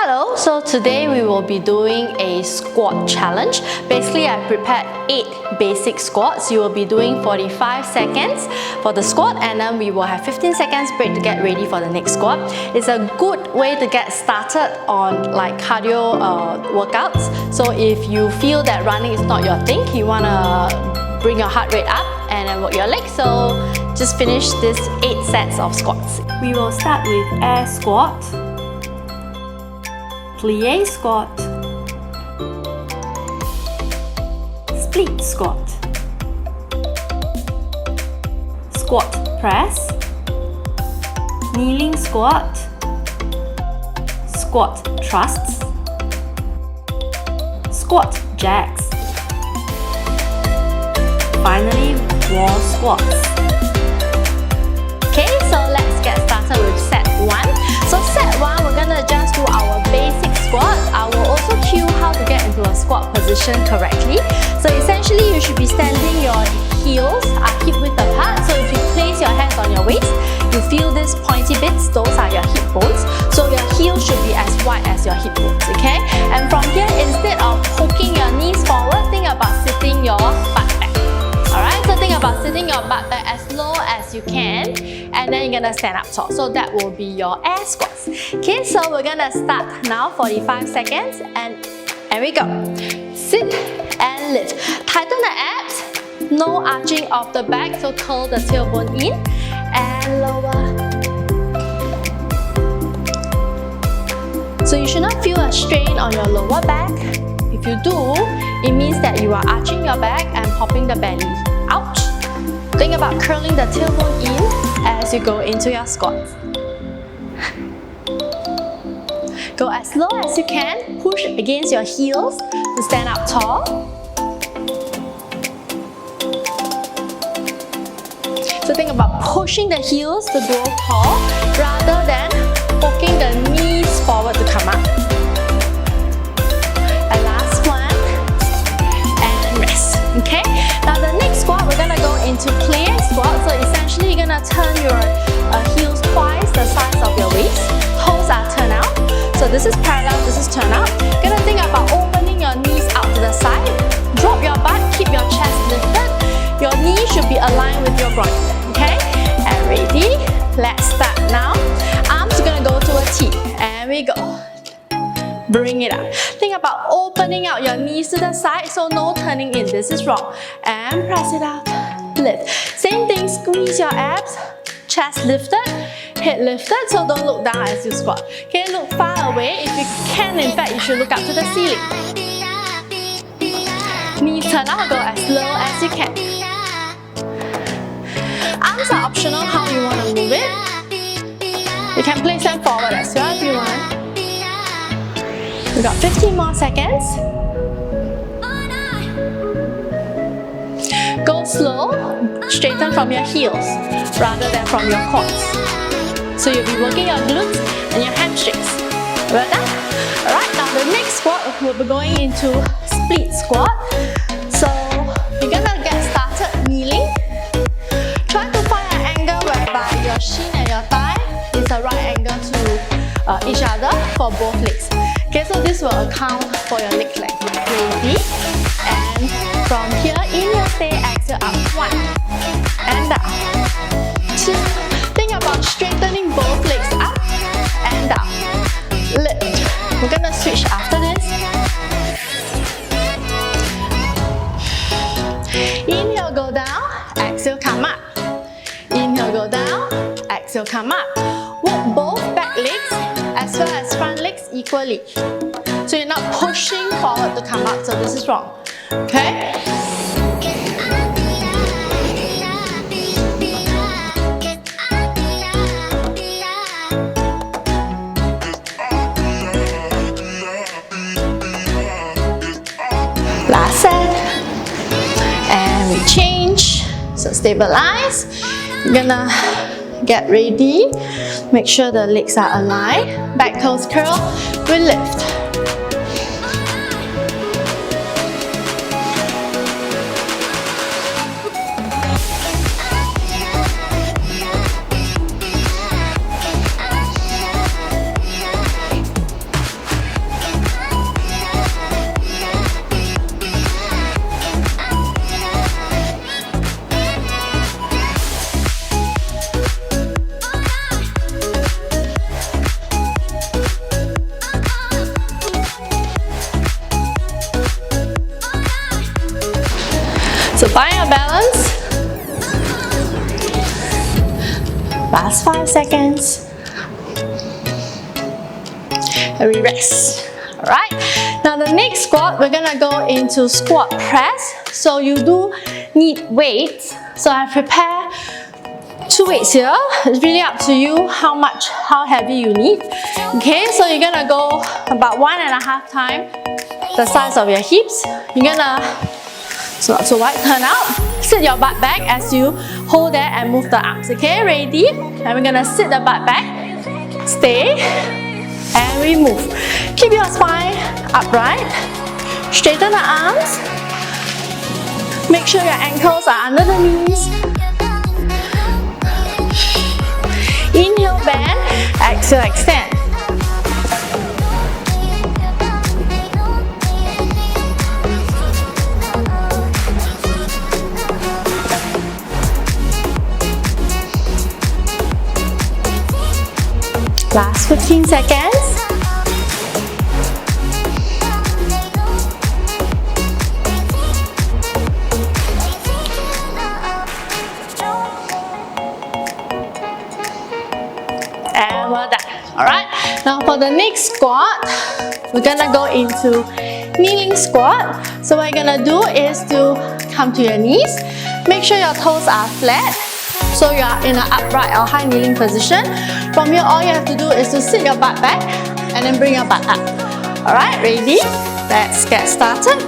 Hello, so today we will be doing a squat challenge. Basically, I prepared 8 basic squats. You will be doing 45 seconds for the squat and then we will have 15 seconds break to get ready for the next squat. It's a good way to get started on like cardio workouts. So if you feel that running is not your thing, you want to bring your heart rate up and then work your legs. So just finish this 8 sets of squats. We will start with air squat, plie squat, split squat, squat press, kneeling squat, squat thrusts, squat jacks, finally wall squats. Okay, so let's get started with set 1. So set 1, we're gonna just do our basic squat. I will also cue how to get into a squat position correctly. So essentially, you should be standing, your heels are hip width apart. So if you place your hands on your waist, you feel these pointy bits, those are your hip bones. So your heels should be as wide as your hip bones, okay? And from here, instead of poking your knees forward, think about sitting your butt back. Alright, so think about sitting your butt back as low as you can and then you're gonna stand up tall. So that will be your air squats. Okay, so we're gonna start now, 45 seconds and we go. Sit and lift. Tighten the abs, no arching of the back, so curl the tailbone in and lower. So you should not feel a strain on your lower back. If you do, it means that you are arching your back and popping the belly out. Think about curling the tailbone in as you go into your squats. Go as low as you can, push against your heels to stand up tall. So think about pushing the heels to grow tall rather than poking the knees forward to come up. And last one, and rest. Okay? Now the next squat, we're gonna go into plie squat. So essentially, you're gonna turn your heels twice the size of your waist. Toes are turned out. So this is parallel, this is turn out. You're gonna think about opening your knees out to the side. Drop your butt, keep your chest lifted. Your knees should be aligned with your groin. Okay? And ready? Let's start now. Arms are gonna go to a T. And we go. Bring it up. Think about opening out your knees to the side, so no turning in. This is wrong. And press it out. Lift. Same thing, squeeze your abs. Chest lifted, head lifted, so don't look down as you squat. Okay, look far away. If you can, in fact, you should look up to the ceiling. Knees turn out, go as low as you can. Arms are optional how you want to move it. You can place them forward as well if you want. We got 15 more seconds. Go slow, straighten from your heels rather than from your quads. So you'll be working your glutes and your hamstrings. Well done? Alright, now the next squat, we'll be going into split squat. So you're gonna get started kneeling. Try to find an angle whereby your shin and your thigh is a right angle to each other for both legs. Okay, so this will account for your leg length. Ready? And from here, inhale, stay, exhale, up. 1 and down. 2. Think about straightening both legs up and down. Lift. We're gonna switch after this. Inhale, go down. Exhale, come up. Inhale, go down. Exhale, come up. Work both back legs as well as front legs equally. So you're not pushing forward to come up, so this is wrong. Okay? Last set. And we change. So stabilize. You're gonna get ready. Make sure the legs are aligned. Back toes curl. We lift. So find your balance. Last 5 seconds. And we rest. Alright, now the next squat, we're gonna go into squat press. So you do need weights. So I prepare 2 weights here. It's really up to you how heavy you need. Okay, so you're gonna go about 1.5 times the size of your hips. You're gonna, so not so wide, turn out. Sit your butt back as you hold there and move the arms. Okay, ready? And we're gonna sit the butt back. Stay. And we move. Keep your spine upright. Straighten the arms. Make sure your ankles are under the knees. Inhale, bend. Exhale, extend. Last 15 seconds. And we're done. Alright, now for the next squat, we're gonna go into kneeling squat. So what you're gonna do is to come to your knees. Make sure your toes are flat. So you are in an upright or high kneeling position. From here, all you have to do is to sit your butt back and then bring your butt up. Alright, ready? Let's get started.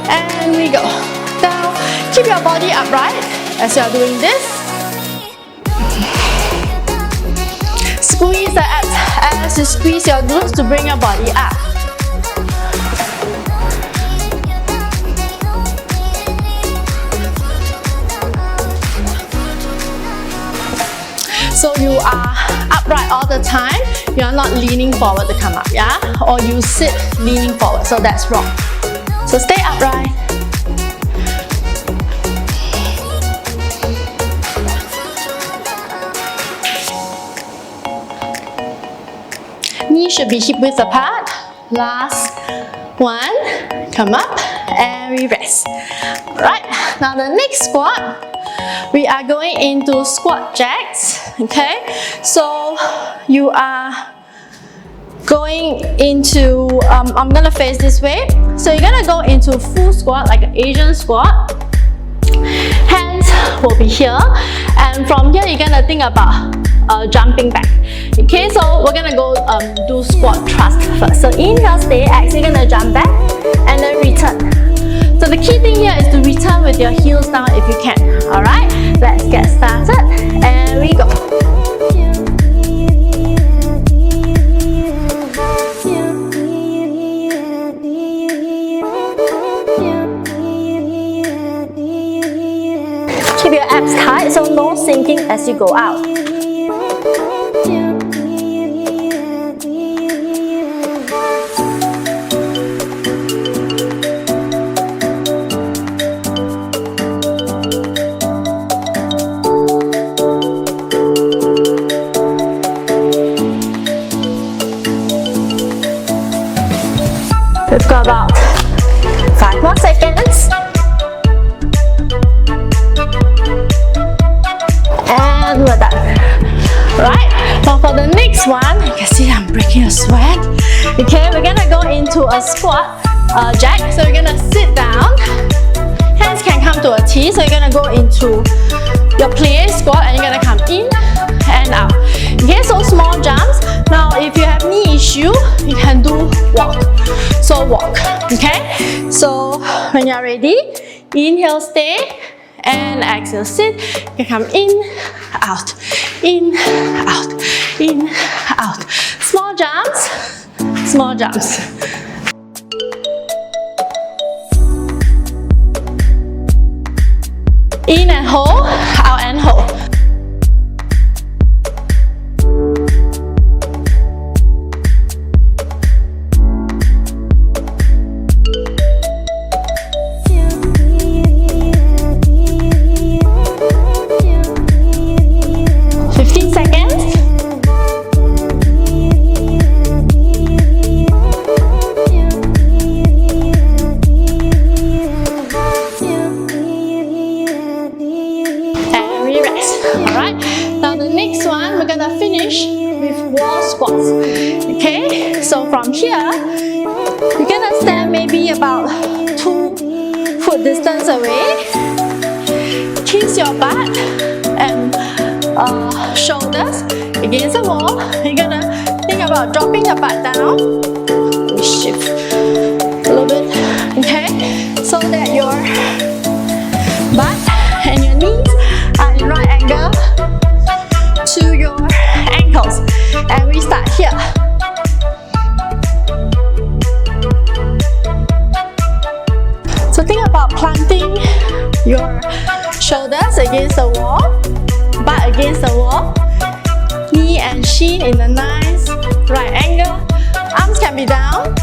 And we go. Now, keep your body upright as you are doing this. Squeeze the abs as you squeeze your glutes to bring your body up. So you are upright all the time. You are not leaning forward to come up, yeah? Or you sit leaning forward, so that's wrong. So stay upright. Knees should be hip width apart. Last one. Come up and we rest. Alright, now the next squat, we are going into squat jacks. Okay, so you are going into, I'm gonna face this way. So you're gonna go into full squat, like an Asian squat. Hands will be here, and from here you're gonna think about jumping back. Okay, so we're gonna go do squat thrust first. So inhale, stay, exhale, you're gonna jump back and then return. So the key thing here is to return with your heels down if you can. Alright, let's get started and we go. Keep your abs tight, so no sinking as you go out. We've got about 5 more seconds. And we're done. Right, now for the next one, you can see I'm breaking a sweat. Okay, we're gonna go into a squat jack. So you're gonna sit down. Hands can come to a T. So you're gonna go into your plie squat and you're gonna come in and out. Okay, so small jumps. Now if you have knee issue, you can do walk. So walk, okay? So when you're ready, inhale, stay, and exhale, sit. You come in, out, in, out, in, out. Small jumps, small jumps. In and hold, out and hold. So from here, you're gonna stand maybe about 2-foot distance away. Kiss your butt and shoulders against the wall. You're gonna think about dropping the butt down. We shift a little bit, okay? So that your butt and your knees are in right angle to your ankles. And we start here. So think about planting your shoulders against the wall, butt against the wall, knee and shin in a nice right angle. Arms can be down.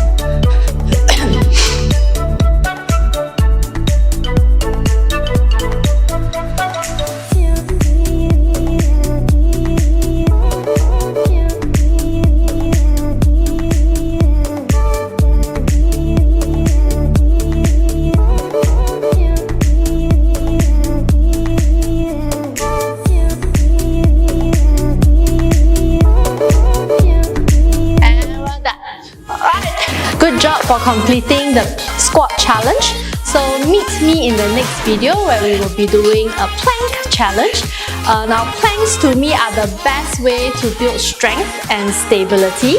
Good job for completing the squat challenge. So meet me in the next video where we will be doing a plank challenge. Now planks to me are the best way to build strength and stability,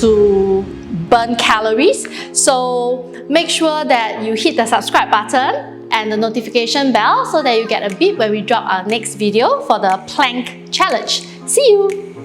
to burn calories. So make sure that you hit the subscribe button and the notification bell so that you get a beep when we drop our next video for the plank challenge. See you!